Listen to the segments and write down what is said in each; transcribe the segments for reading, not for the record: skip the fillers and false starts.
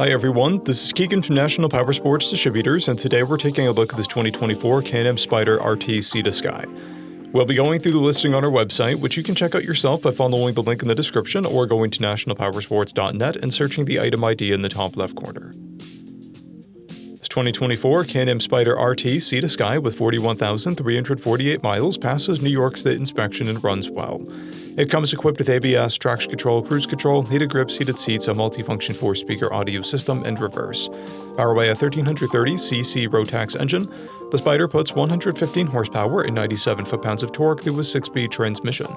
Hi everyone, this is Keegan from National Powersports Distributors, and today we're taking a look at this 2024 Can-Am SPYDER RT Sea to Sky. We'll be going through the listing on our website, which you can check out yourself by following the link in the description or going to nationalpowersports.net and searching the item ID in the top left corner. This 2024 Can-Am SPYDER RT Sea to Sky with 41,348 miles passes New York State inspection and runs well. It comes equipped with ABS, traction control, cruise control, heated grips, heated seats, a multifunction 4-speaker audio system, and reverse. Powered by a 1330cc Rotax engine, the SPYDER puts 115 horsepower and 97 foot-pounds of torque through a 6-speed transmission.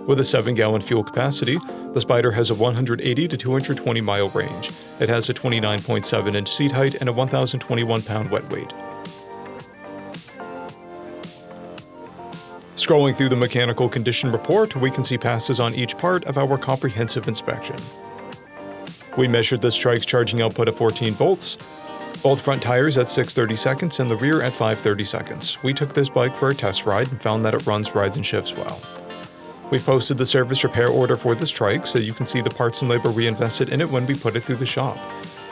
With a 7-gallon fuel capacity, the SPYDER has a 180 to 220-mile range. It has a 29.7-inch seat height and a 1,021-pound wet weight. Scrolling through the mechanical condition report, we can see passes on each part of our comprehensive inspection. We measured this TRIKE's charging output at 14 volts, both front tires at 630 seconds and the rear at 530 seconds. We took this bike for a test ride and found that it runs, rides, and shifts well. We've posted the service repair order for this TRIKE so you can see the parts and labor we invested in it when we put it through the shop.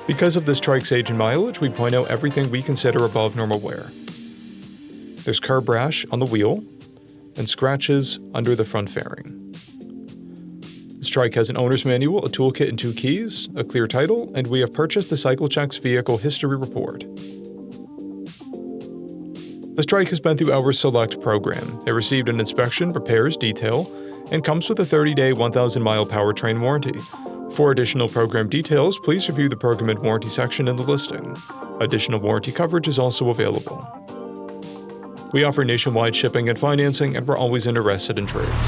Because of this TRIKE's age and mileage, we point out everything we consider above normal wear. There's curb rash on the wheel and scratches under the front fairing. This TRIKE has an owner's manual, a toolkit and 2 keys, a clear title, and we have purchased the CycleCheck's vehicle history report. This TRIKE has been through our Select program. It received an inspection, repairs, detail, and comes with a 30-day, 1,000-mile powertrain warranty. For additional program details, please review the program and warranty section in the listing. Additional warranty coverage is also available. We offer nationwide shipping and financing, and we're always interested in trades.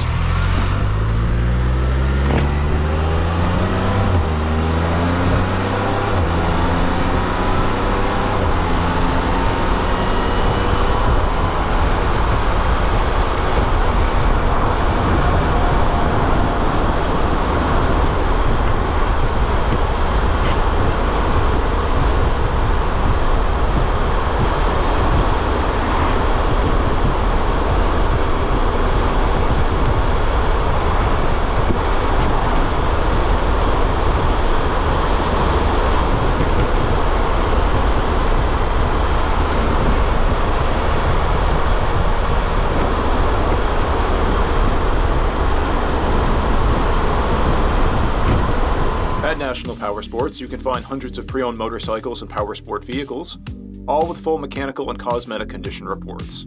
At National Powersports, you can find hundreds of pre-owned motorcycles and powersport vehicles, all with full mechanical and cosmetic condition reports.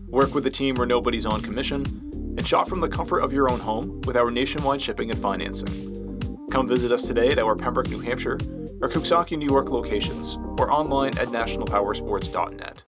Work with a team where nobody's on commission, and shop from the comfort of your own home with our nationwide shipping and financing. Come visit us today at our Pembroke, New Hampshire, or Coxsackie, New York locations, or online at nationalpowersports.net.